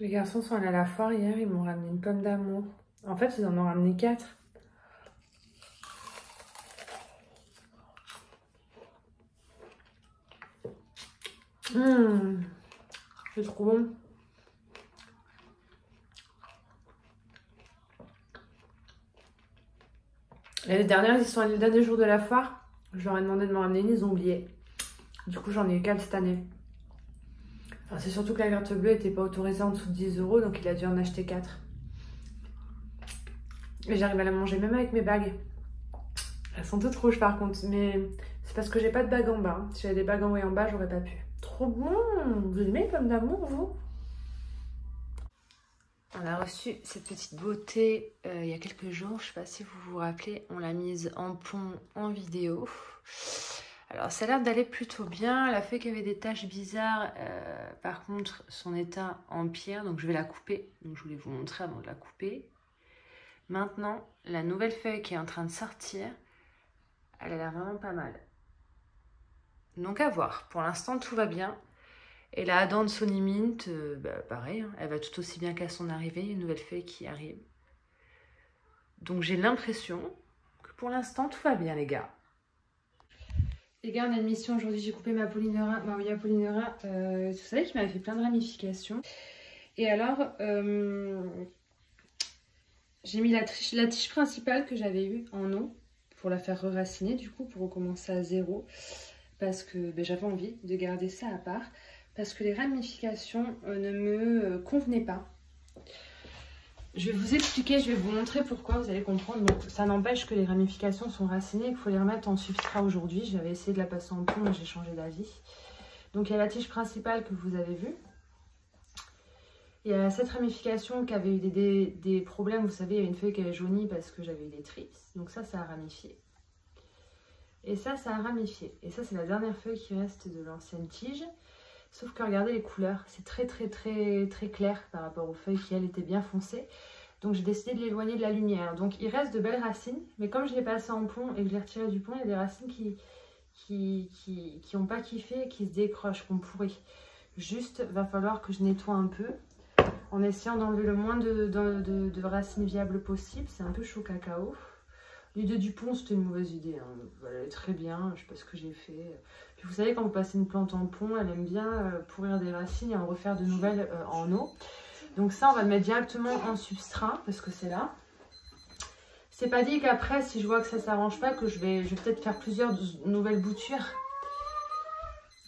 Les garçons sont allés à la foire hier, ils m'ont ramené une pomme d'amour. En fait, ils en ont ramené 4. C'est trop bon. L'année dernière, ils sont allés le dernier jour de la foire. Je leur ai demandé de m'en ramener une, ils ont oublié. Du coup, j'en ai eu 4 cette année. Enfin, c'est surtout que la carte bleue n'était pas autorisée en dessous de 10 €, donc il a dû en acheter 4. Et j'arrive à la manger même avec mes bagues. Elles sont toutes rouges par contre, mais c'est parce que j'ai pas de bagues en bas. Si j'avais des bagues en haut et en bas, j'aurais pas pu. Trop bon! Vous aimez les pommes d'amour, vous? On a reçu cette petite beauté il y a quelques jours. Je sais pas si vous vous rappelez, on l'a mise en pont en vidéo. Alors ça a l'air d'aller plutôt bien. Elle a fait qu'il y avait des taches bizarres. Par contre, son état empire. Donc je vais la couper. Donc je voulais vous montrer avant de la couper. Maintenant, la nouvelle feuille qui est en train de sortir, elle a l'air vraiment pas mal. Donc à voir. Pour l'instant, tout va bien. Et la dent de Sony Mint, pareil, hein, elle va tout aussi bien qu'à son arrivée. Il y a une nouvelle feuille qui arrive. Donc j'ai l'impression que pour l'instant, tout va bien, les gars. Les gars, on a une mission aujourd'hui. J'ai coupé ma Polynera, ma Oya Polynera. Vous savez qu'il m'avait fait plein de ramifications. Et alors, j'ai mis la tige principale que j'avais eue en eau pour la faire reraciner, du coup, pour recommencer à zéro. Parce que j'avais envie de garder ça à part. Parce que les ramifications ne me convenaient pas. Je vais vous expliquer, je vais vous montrer pourquoi, vous allez comprendre. Donc, ça n'empêche que les ramifications sont racinées et qu'il faut les remettre en substrat aujourd'hui. J'avais essayé de la passer en pont, mais j'ai changé d'avis. Donc il y a la tige principale que vous avez vue. Il y a cette ramification qui avait eu des problèmes. Vous savez, il y avait une feuille qui avait jauni parce que j'avais eu des tris. Donc ça a ramifié. Et ça a ramifié. Et ça, c'est la dernière feuille qui reste de l'ancienne tige. Sauf que regardez les couleurs, c'est très clair par rapport aux feuilles qui elles étaient bien foncées. Donc j'ai décidé de l'éloigner de la lumière. Donc il reste de belles racines, mais comme je l'ai passé en pont et que je l'ai retiré du pont, il y a des racines qui n'ont pas kiffé et qui se décrochent, qu'on pourrit. Juste, va falloir que je nettoie un peu en essayant d'enlever le moins de racines viables possible. C'est un peu chaud cacao. L'idée du pont, c'était une mauvaise idée. Hein. Elle allait très bien, je sais pas ce que j'ai fait. Puis vous savez, quand vous passez une plante en pont, elle aime bien pourrir des racines et en refaire de nouvelles en eau. Donc ça, on va le mettre directement en substrat, parce que c'est là. C'est pas dit qu'après, si je vois que ça s'arrange pas, que je vais peut-être faire plusieurs nouvelles boutures.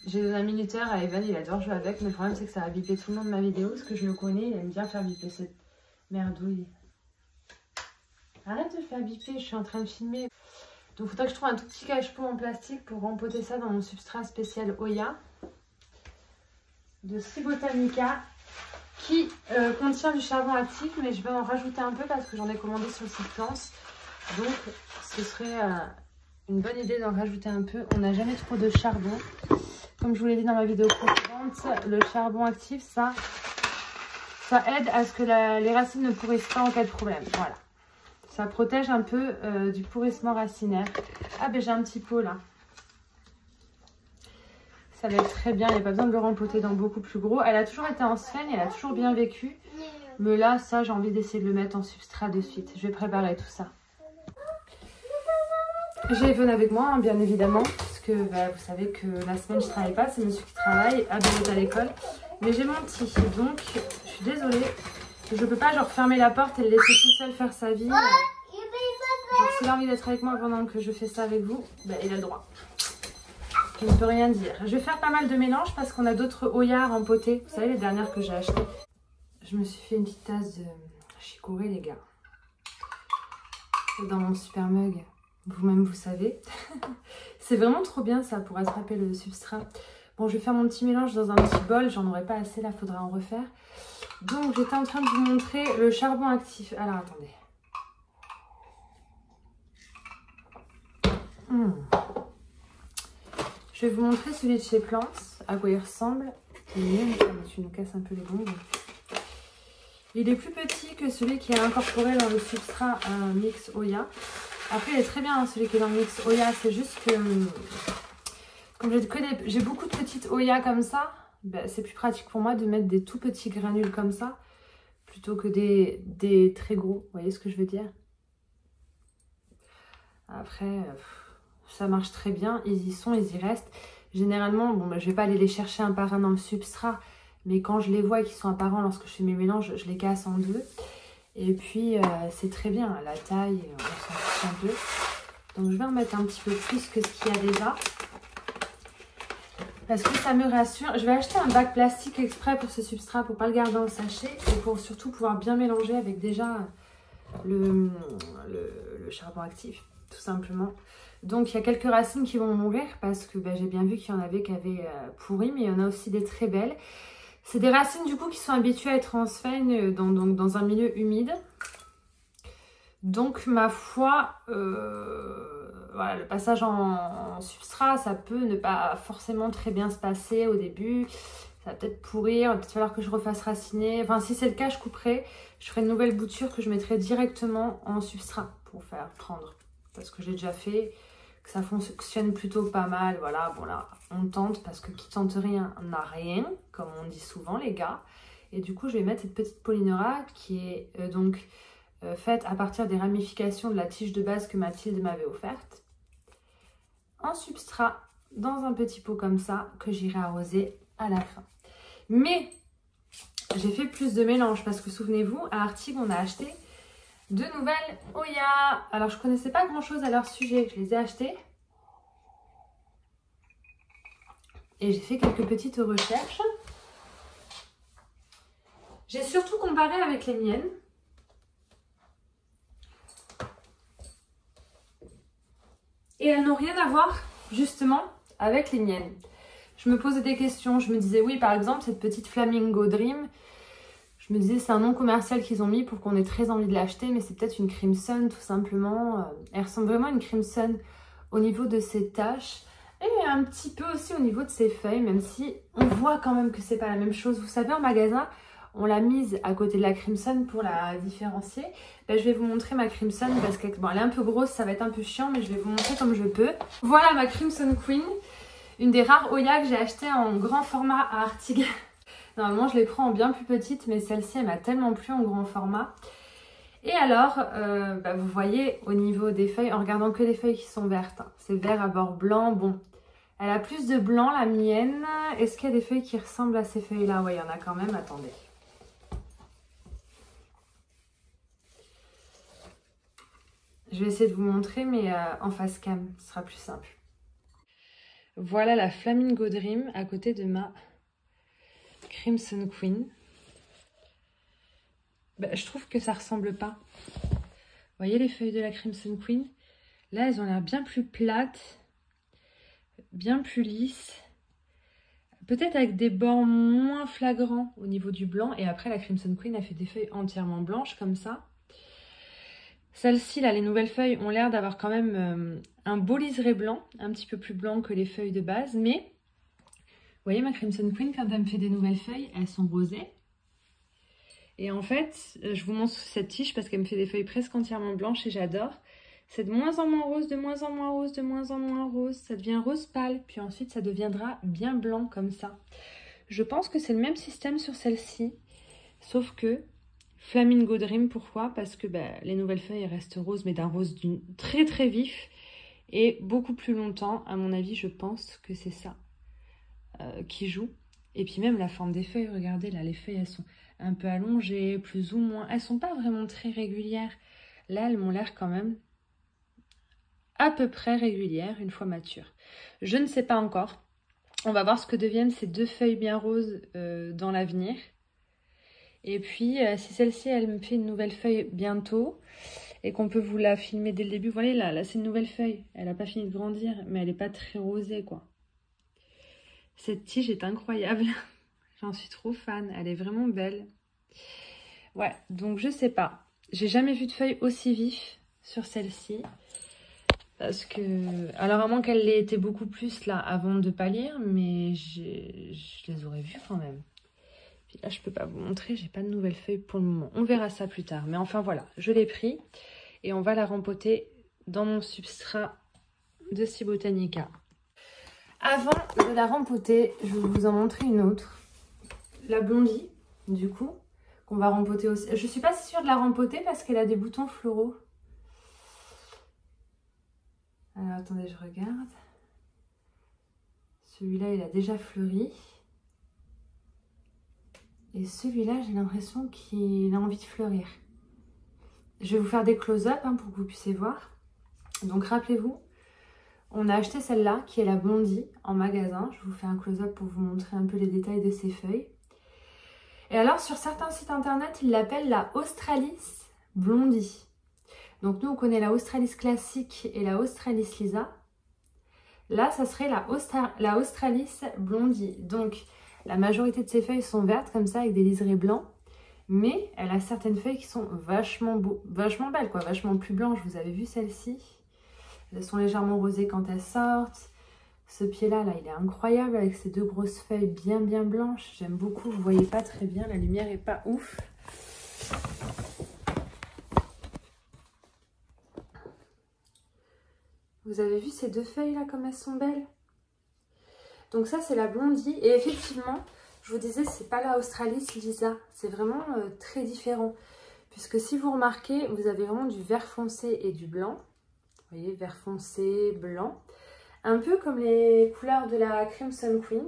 J'ai donné un minuteur à Evan, il adore jouer avec, mais le problème c'est que ça va biper tout le long de ma vidéo, parce que je le connais, il aime bien faire biper cette merdouille. Arrête de le faire biper, je suis en train de filmer. Donc il faudra que je trouve un tout petit cache-pot en plastique pour rempoter ça dans mon substrat spécial Oya de Cibotanica qui contient du charbon actif, mais je vais en rajouter un peu parce que j'en ai commandé sur le site Plants. Donc ce serait une bonne idée d'en rajouter un peu. On n'a jamais trop de charbon. Comme je vous l'ai dit dans ma vidéo précédente, le charbon actif, ça aide à ce que les racines ne pourrissent pas en cas de problème. Voilà. Ça protège un peu du pourrissement racinaire. Ah ben j'ai un petit pot là. Ça va être très bien, il n'y a pas besoin de le rempoter dans beaucoup plus gros. Elle a toujours été en sphène, elle a toujours bien vécu. Mais là, ça, j'ai envie d'essayer de le mettre en substrat de suite. Je vais préparer tout ça. J'ai Evan avec moi, hein, bien évidemment. Parce que vous savez que la semaine, je ne travaille pas. C'est monsieur qui travaille, Abel est à l'école. Mais j'ai mon petit, donc je suis désolée. Je peux pas genre fermer la porte et le laisser tout seul faire sa vie. Genre s'il a envie d'être avec moi pendant que je fais ça avec vous, il a le droit. Je ne peux rien dire. Je vais faire pas mal de mélanges parce qu'on a d'autres Oya rempotés. Vous savez les dernières que j'ai achetées. Je me suis fait une petite tasse de chicorée les gars. Dans mon super mug. Vous-même vous savez. C'est vraiment trop bien ça pour attraper le substrat. Bon, je vais faire mon petit mélange dans un petit bol. J'en aurai pas assez là, faudra en refaire. Donc, j'étais en train de vous montrer le charbon actif. Alors, attendez. Je vais vous montrer celui de chez Plants, à quoi il ressemble. Tu nous casses un peu les bombes. Il est plus petit que celui qui est incorporé dans le substrat mix Oya. Après, il est très bien hein, celui qui est dans le mix Oya. C'est juste que... Comme j'ai beaucoup de petites Oya comme ça, bah, c'est plus pratique pour moi de mettre des tout petits granules comme ça plutôt que des très gros. Vous voyez ce que je veux dire? Après, ça marche très bien. Ils y sont, ils y restent. Généralement, bon, bah, je vais pas aller les chercher un par un dans le substrat, mais quand je les vois et qu'ils sont apparents lorsque je fais mes mélanges, je les casse en deux. Et puis, c'est très bien. La taille, on s'en fiche un peu. Donc, je vais en mettre un petit peu plus que ce qu'il y a déjà. Parce que ça me rassure. Je vais acheter un bac plastique exprès pour ce substrat, pour pas le garder en sachet. Et pour surtout pouvoir bien mélanger avec déjà le charbon actif, tout simplement. Donc, il y a quelques racines qui vont mourir parce que j'ai bien vu qu'il y en avait qui avaient pourri, mais il y en a aussi des très belles. C'est des racines du coup qui sont habituées à être en sphène dans un milieu humide. Donc ma foi, voilà, le passage en substrat, ça peut ne pas forcément très bien se passer au début. Ça va peut-être pourrir, il va peut-être falloir que je refasse raciner. Enfin si c'est le cas, je couperai. Je ferai une nouvelle bouture que je mettrai directement en substrat pour faire prendre. Parce que j'ai déjà fait, que ça fonctionne plutôt pas mal. Voilà, bon là, on tente parce que qui tente rien n'a rien, comme on dit souvent les gars. Et du coup, je vais mettre cette petite Polynera qui est faite à partir des ramifications de la tige de base que Mathilde m'avait offerte. En substrat, dans un petit pot comme ça, que j'irai arroser à la fin. Mais, j'ai fait plus de mélange parce que souvenez-vous, à Artigues, on a acheté de nouvelles Oya. Alors, je connaissais pas grand-chose à leur sujet. Je les ai achetées. Et j'ai fait quelques petites recherches. J'ai surtout comparé avec les miennes. Et elles n'ont rien à voir, justement, avec les miennes. Je me posais des questions. Je me disais, oui, par exemple, cette petite Flamingo Dream, je me disais, c'est un nom commercial qu'ils ont mis pour qu'on ait très envie de l'acheter, mais c'est peut-être une Crimson, tout simplement. Elle ressemble vraiment à une Crimson au niveau de ses taches et un petit peu aussi au niveau de ses feuilles, même si on voit quand même que c'est pas la même chose. Vous savez, en magasin, on l'a mise à côté de la Crimson pour la différencier. Je vais vous montrer ma Crimson parce qu'elle est un peu grosse, ça va être un peu chiant, mais je vais vous montrer comme je peux. Voilà ma Crimson Queen, une des rares Oya que j'ai acheté en grand format à Artigues. Normalement, je les prends en bien plus petite, mais celle-ci, elle m'a tellement plu en grand format. Et alors, vous voyez au niveau des feuilles, en regardant que les feuilles qui sont vertes, hein, c'est vert à bord blanc, bon. Elle a plus de blanc, la mienne. Est-ce qu'il y a des feuilles qui ressemblent à ces feuilles-là? Oui, il y en a quand même, attendez. Je vais essayer de vous montrer, mais en face cam, ce sera plus simple. Voilà la Flamingo Dream à côté de ma Crimson Queen. Je trouve que ça ressemble pas. Vous voyez les feuilles de la Crimson Queen? Là, elles ont l'air bien plus plates, bien plus lisses. Peut-être avec des bords moins flagrants au niveau du blanc. Et après, la Crimson Queen a fait des feuilles entièrement blanches comme ça. Celles-ci, là, les nouvelles feuilles ont l'air d'avoir quand même un beau liseré blanc, un petit peu plus blanc que les feuilles de base. Mais, vous voyez, ma Crimson Queen, quand elle me fait des nouvelles feuilles, elles sont rosées. Et en fait, je vous montre cette tige parce qu'elle me fait des feuilles presque entièrement blanches et j'adore. C'est de moins en moins rose, de moins en moins rose, de moins en moins rose. Ça devient rose pâle, puis ensuite ça deviendra bien blanc comme ça. Je pense que c'est le même système sur celle-ci, sauf que Flamingo Dream, pourquoi? Parce que les nouvelles feuilles restent roses, mais d'un rose très très vif et beaucoup plus longtemps. À mon avis, je pense que c'est ça qui joue. Et puis même la forme des feuilles, regardez là, les feuilles elles sont un peu allongées, plus ou moins. Elles sont pas vraiment très régulières. Là, elles m'ont l'air quand même à peu près régulières une fois matures. Je ne sais pas encore. On va voir ce que deviennent ces deux feuilles bien roses dans l'avenir. Et puis, si celle-ci, elle me fait une nouvelle feuille bientôt et qu'on peut vous la filmer dès le début. Vous voyez, là c'est une nouvelle feuille. Elle n'a pas fini de grandir, mais elle n'est pas très rosée, quoi. Cette tige est incroyable. J'en suis trop fan. Elle est vraiment belle. Ouais, donc je sais pas. J'ai jamais vu de feuilles aussi vives sur celle-ci. Parce que... Alors, à moins qu'elle l'ait été beaucoup plus, là, avant de pâlir, mais je les aurais vues quand même. Puis là, je peux pas vous montrer, j'ai pas de nouvelles feuilles pour le moment. On verra ça plus tard. Mais enfin, voilà, je l'ai pris. Et on va la rempoter dans mon substrat de Cibotanica. Avant de la rempoter, je vais vous en montrer une autre. La blondie, du coup, qu'on va rempoter aussi. Je suis pas si sûre de la rempoter parce qu'elle a des boutons floraux. Alors attendez, je regarde. Celui-là, il a déjà fleuri. Et celui-là, j'ai l'impression qu'il a envie de fleurir. Je vais vous faire des close-up hein, pour que vous puissiez voir. Donc rappelez-vous, on a acheté celle-là qui est la blondie en magasin. Je vous fais un close-up pour vous montrer un peu les détails de ses feuilles. Et alors sur certains sites internet, ils l'appellent la Australis blondie. Donc nous on connaît la Australis classique et la Australis lisa. Là ça serait la Australis blondie. Donc la majorité de ses feuilles sont vertes comme ça avec des liserés blancs. Mais elle a certaines feuilles qui sont vachement belles, quoi, vachement plus blanches. Vous avez vu celle-ci? Elles sont légèrement rosées quand elles sortent. Ce pied-là, il est incroyable avec ses deux grosses feuilles bien blanches. J'aime beaucoup, vous ne voyez pas très bien, la lumière n'est pas ouf. Vous avez vu ces deux feuilles-là, comme elles sont belles? Donc ça, c'est la blondie. Et effectivement, je vous disais, c'est pas la Australis lisa. C'est vraiment très différent. Puisque si vous remarquez, vous avez vraiment du vert foncé et du blanc. Vous voyez, vert foncé, blanc. Un peu comme les couleurs de la Crimson Queen.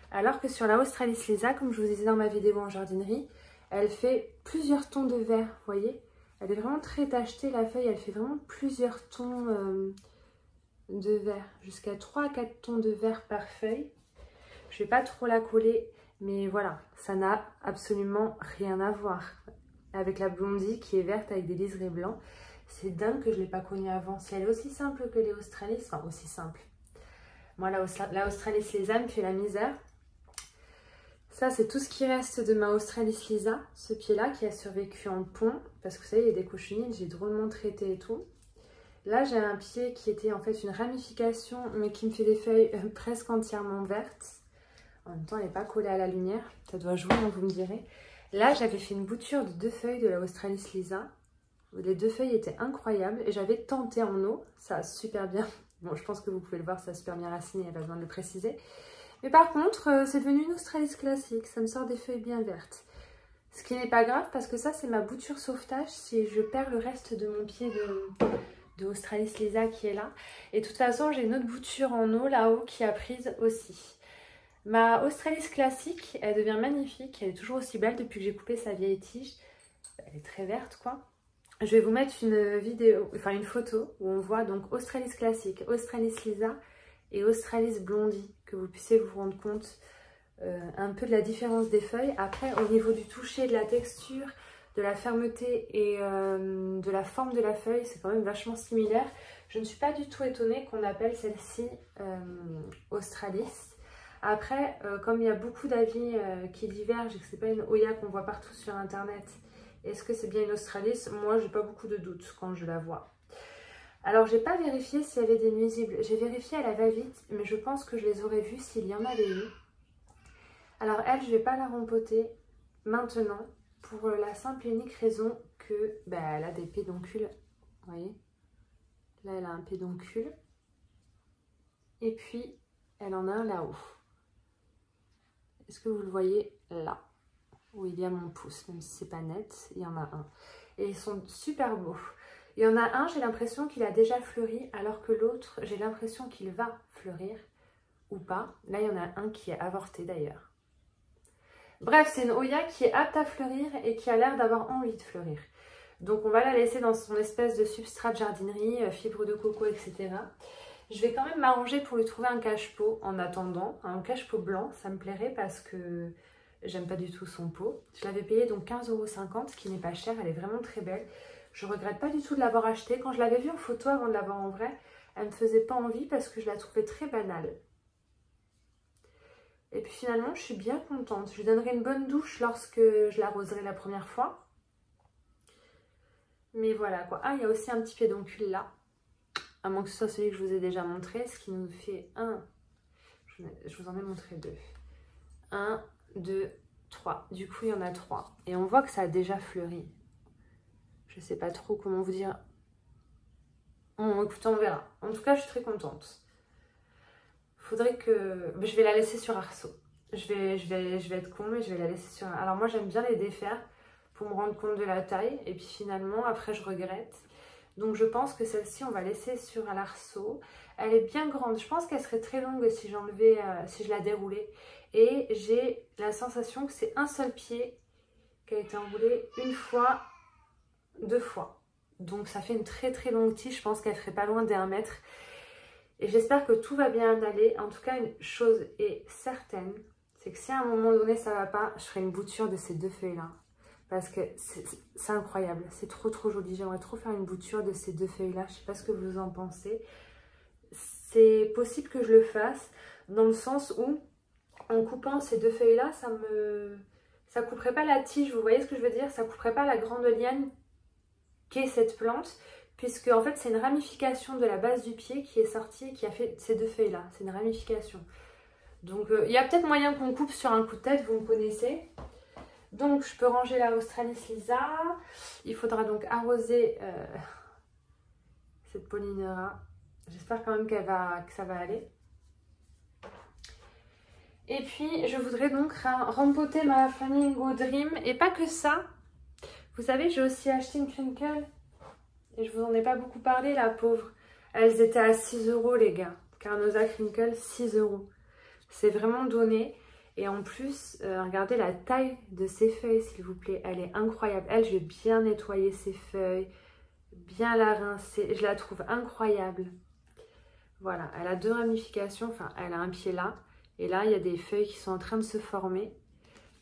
Alors que sur la Australis lisa, comme je vous disais dans ma vidéo en jardinerie, elle fait plusieurs tons de vert, vous voyez. Elle est vraiment très tachetée, la feuille, elle fait vraiment plusieurs tons de vert. Jusqu'à 3 à 4 tons de vert par feuille. Je ne vais pas trop la coller, mais voilà, ça n'a absolument rien à voir avec la blondie qui est verte avec des liserés blancs. C'est dingue que je ne l'ai pas connue avant. Si elle est aussi simple que les Australis, enfin aussi simple. Moi, la Australis lisa me fait la misère. Ça, c'est tout ce qui reste de ma Australis lisa. Ce pied-là qui a survécu en pont. Parce que vous savez, il y a des cochenilles, j'ai drôlement traité et tout. Là, j'ai un pied qui était en fait une ramification, mais qui me fait des feuilles presque entièrement vertes. En même temps, elle n'est pas collée à la lumière. Ça doit jouer, vous me direz. Là, j'avais fait une bouture de 2 feuilles de la Australis lisa. Les 2 feuilles étaient incroyables et j'avais tenté en eau, ça a super bien, bon je pense que vous pouvez le voir, ça a super bien raciné, il n'y a pas besoin de le préciser. Mais par contre, c'est devenu une Australis classique, ça me sort des feuilles bien vertes. Ce qui n'est pas grave parce que ça c'est ma bouture sauvetage si je perds le reste de mon pied de Australis lisa qui est là. Et de toute façon j'ai une autre bouture en eau là-haut qui a prise aussi. Ma Australis classique, elle devient magnifique, elle est toujours aussi belle depuis que j'ai coupé sa vieille tige. Elle est très verte quoi. Je vais vous mettre une vidéo, enfin une photo où on voit donc Australis classique, Australis lisa et Australis blondie, que vous puissiez vous rendre compte un peu de la différence des feuilles. Après, au niveau du toucher, de la texture, de la fermeté et de la forme de la feuille, c'est quand même vachement similaire. Je ne suis pas du tout étonnée qu'on appelle celle-ci Australis. Après, comme il y a beaucoup d'avis qui divergent et que c'est pas une Oya qu'on voit partout sur internet, est-ce que c'est bien une Australis? Moi, j'ai pas beaucoup de doutes quand je la vois. Alors, j'ai pas vérifié s'il y avait des nuisibles. J'ai vérifié à la va-vite, mais je pense que je les aurais vus s'il y en avait eu. Alors, elle, je vais pas la rempoter maintenant pour la simple et unique raison que elle a des pédoncules. Vous voyez? Là, elle a un pédoncule. Et puis, elle en a un là-haut. Est-ce que vous le voyez là? Où il y a mon pouce, même si c'est pas net, il y en a un. Et ils sont super beaux. Il y en a un, j'ai l'impression qu'il a déjà fleuri, alors que l'autre, j'ai l'impression qu'il va fleurir, ou pas. Là, il y en a un qui est avorté d'ailleurs. Bref, c'est une Oya qui est apte à fleurir et qui a l'air d'avoir envie de fleurir. Donc on va la laisser dans son espèce de substrat de jardinerie, fibre de coco, etc. Je vais quand même m'arranger pour lui trouver un cache-pot en attendant. Un cache-pot blanc, ça me plairait parce que j'aime pas du tout son pot. Je l'avais payé donc 15,50 €, ce qui n'est pas cher. Elle est vraiment très belle. Je regrette pas du tout de l'avoir achetée. Quand je l'avais vue en photo avant de l'avoir en vrai, elle me faisait pas envie parce que je la trouvais très banale. Et puis finalement, je suis bien contente. Je lui donnerai une bonne douche lorsque je l'arroserai la première fois. Mais voilà quoi. Ah, il y a aussi un petit pédoncule là. À moins que ce soit celui que je vous ai déjà montré. Ce qui nous fait un. Je vous en ai montré 2. 1, 2, 3. Du coup, il y en a 3. Et on voit que ça a déjà fleuri. Je sais pas trop comment vous dire. Bon, écoutez, on verra. En tout cas, je suis très contente. faudrait que... Je vais la laisser sur arceau. Je vais être con, mais je vais la laisser sur... Alors moi, j'aime bien les défaire pour me rendre compte de la taille. Et puis finalement, après, je regrette. Donc je pense que celle-ci, on va laisser sur l'arceau. Elle est bien grande. Je pense qu'elle serait très longue si j'enlevais, si je la déroulais. Et j'ai la sensation que c'est un seul pied qui a été enroulé une fois, 2 fois. Donc ça fait une très très longue tige. Je pense qu'elle ferait pas loin d'1 mètre. Et j'espère que tout va bien aller. En tout cas, une chose est certaine, c'est que si à un moment donné ça va pas, je ferai une bouture de ces 2 feuilles-là. Parce que c'est incroyable, c'est trop trop joli. J'aimerais trop faire une bouture de ces 2 feuilles-là. Je sais pas ce que vous en pensez. C'est possible que je le fasse dans le sens où, en coupant ces 2 feuilles-là, ça couperait pas la tige. Vous voyez ce que je veux dire? Ça couperait pas la grande liane qu'est cette plante. Puisque en fait c'est une ramification de la base du pied qui est sortie et qui a fait ces 2 feuilles là, c'est une ramification. Donc il y a peut-être moyen qu'on coupe sur un coup de tête, vous me connaissez. Donc je peux ranger la Australis Lisa. Il faudra donc arroser cette Polynera. J'espère quand même que ça va aller. Et puis je voudrais donc rempoter ma Flamingo Dream. Et pas que ça, vous savez, j'ai aussi acheté une crinkle. Et je vous en ai pas beaucoup parlé, la pauvre. Elles étaient à 6 € les gars. Carnosa Crinkle, 6 €. C'est vraiment donné. Et en plus, regardez la taille de ces feuilles, s'il vous plaît. Elle est incroyable. Elle, je vais bien nettoyer ses feuilles. Bien la rincer. Je la trouve incroyable. Voilà, elle a 2 ramifications. Enfin, elle a un pied là. Et là, il y a des feuilles qui sont en train de se former.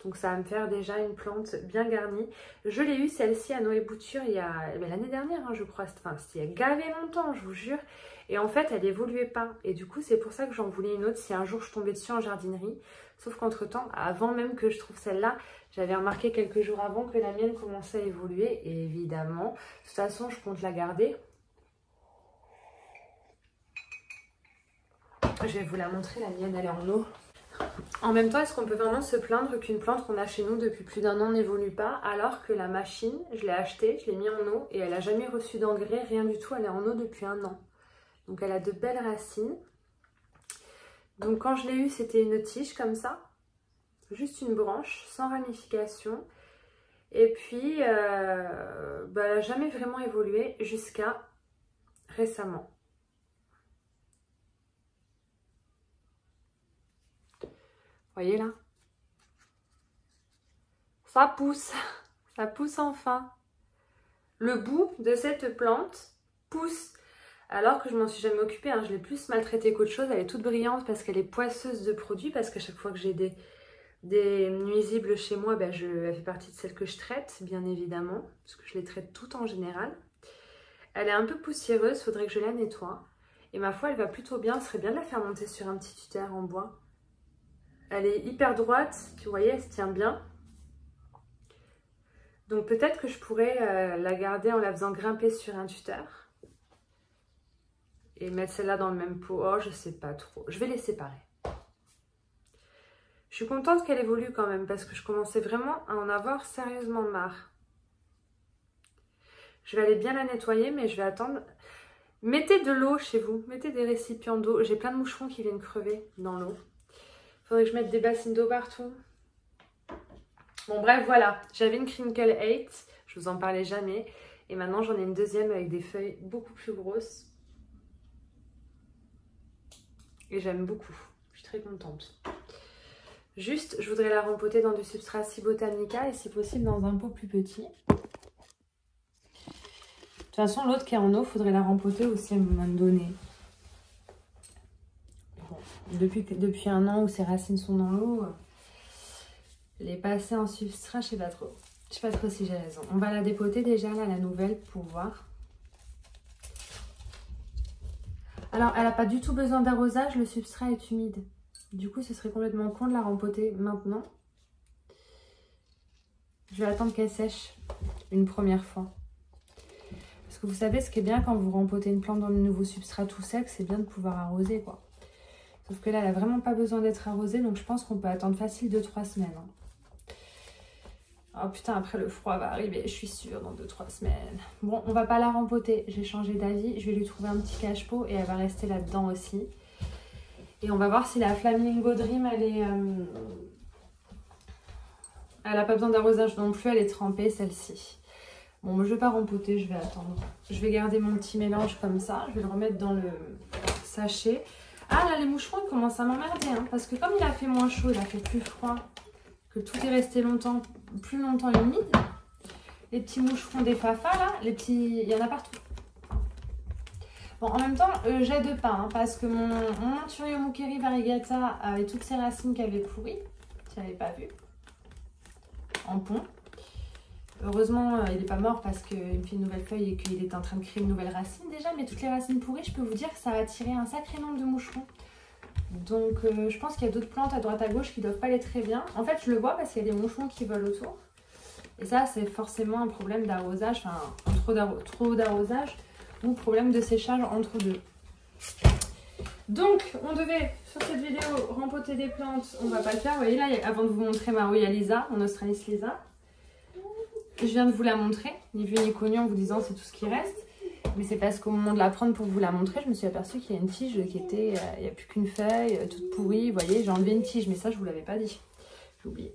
Donc ça va me faire déjà une plante bien garnie. Je l'ai eu celle-ci à Noé Bouture il y a l'année dernière, hein, je crois. Enfin, il y a gavé longtemps, je vous jure. Et en fait, elle évoluait pas. Et du coup, c'est pour ça que j'en voulais une autre si un jour je tombais dessus en jardinerie. Sauf qu'entre-temps, avant même que je trouve celle-là, j'avais remarqué quelques jours avant que la mienne commençait à évoluer. Et évidemment, de toute façon, je compte la garder. Je vais vous la montrer, la mienne, elle est en eau. En même temps, est-ce qu'on peut vraiment se plaindre qu'une plante qu'on a chez nous depuis plus d'1 an n'évolue pas, alors que la machine, je l'ai achetée, je l'ai mis en eau et elle n'a jamais reçu d'engrais, rien du tout, elle est en eau depuis 1 an. Donc elle a de belles racines. Donc quand je l'ai eue, c'était une tige comme ça, juste une branche, sans ramification. Et puis, elle n'a jamais vraiment évolué jusqu'à récemment. Voyez là, ça pousse enfin. Le bout de cette plante pousse, alors que je m'en suis jamais occupée, hein. Je l'ai plus maltraitée qu'autre chose. Elle est toute brillante parce qu'elle est poisseuse de produits, parce qu'à chaque fois que j'ai des nuisibles chez moi, elle fait partie de celles que je traite, bien évidemment, parce que je les traite toutes en général. Elle est un peu poussiéreuse, il faudrait que je la nettoie. Et ma foi, elle va plutôt bien, ce serait bien de la faire monter sur un petit tuteur en bois. Elle est hyper droite, vous voyez, elle se tient bien. Donc peut-être que je pourrais la garder en la faisant grimper sur un tuteur. Et mettre celle-là dans le même pot. Oh, je sais pas trop. Je vais les séparer. Je suis contente qu'elle évolue quand même parce que je commençais vraiment à en avoir sérieusement marre. Je vais aller bien la nettoyer, mais je vais attendre. Mettez de l'eau chez vous. Mettez des récipients d'eau. J'ai plein de moucherons qui viennent crever dans l'eau. Faudrait que je mette des bassines d'eau partout. Bon bref, voilà. J'avais une Crinkle 8. Je vous en parlais jamais. Et maintenant, j'en ai une deuxième avec des feuilles beaucoup plus grosses. Et j'aime beaucoup. Je suis très contente. Juste, je voudrais la rempoter dans du substrat Cibotanica et si possible dans un pot plus petit. De toute façon, l'autre qui est en eau, il faudrait la rempoter aussi à un moment donné. Bon, depuis 1 an où ses racines sont dans l'eau, les passer en substrat, je sais pas trop. Je sais pas trop si j'ai raison. On va la dépoter déjà, là, la nouvelle, pour voir. Alors, elle n'a pas du tout besoin d'arrosage, le substrat est humide. Du coup, ce serait complètement con de la rempoter maintenant. Je vais attendre qu'elle sèche une première fois. Parce que vous savez, ce qui est bien quand vous rempotez une plante dans le nouveau substrat tout sec, c'est bien de pouvoir arroser, quoi. Sauf que là, elle n'a vraiment pas besoin d'être arrosée, donc je pense qu'on peut attendre facile 2-3 semaines. Hein. Oh putain, après le froid va arriver, je suis sûre, dans 2-3 semaines. Bon, on va pas la rempoter, j'ai changé d'avis. Je vais lui trouver un petit cache-pot et elle va rester là-dedans aussi. Et on va voir si la Flamingo Dream, elle n'a pas besoin d'arrosage non plus, elle est trempée celle-ci. Bon, moi je vais pas rempoter, je vais attendre. Je vais garder mon petit mélange comme ça, je vais le remettre dans le sachet. Ah là, les moucherons ils commencent à m'emmerder, hein, parce que comme il a fait moins chaud, il a fait plus froid, que tout est resté plus longtemps humide, les petits moucherons des Fafa là, les petits, il y en a partout. Bon, en même temps, j'aide pas, hein, parce que mon Anthurium Muckeri variegata avait toutes ses racines qui avaient pourri, tu n'avais pas vu, en pont. Heureusement, il n'est pas mort parce qu'il me fait une nouvelle feuille et qu'il est en train de créer une nouvelle racine déjà. Mais toutes les racines pourries, je peux vous dire que ça a attiré un sacré nombre de moucherons. Donc, je pense qu'il y a d'autres plantes à droite à gauche qui ne doivent pas aller très bien. En fait, je le vois parce qu'il y a des moucherons qui volent autour. Et ça, c'est forcément un problème d'arrosage, enfin, trop d'arrosage ou problème de séchage entre deux. Donc, on devait, sur cette vidéo, rempoter des plantes. On ne va pas le faire. Vous voyez là, avant de vous montrer ma Royalisa, mon Australis Lisa. Je viens de vous la montrer, ni vu ni connu en vous disant c'est tout ce qui reste. Mais c'est parce qu'au moment de la prendre pour vous la montrer, je me suis aperçue qu'il y a une tige qui était, il n'y a plus qu'une feuille, toute pourrie. Vous voyez, j'ai enlevé une tige, mais ça je vous l'avais pas dit. J'ai oublié.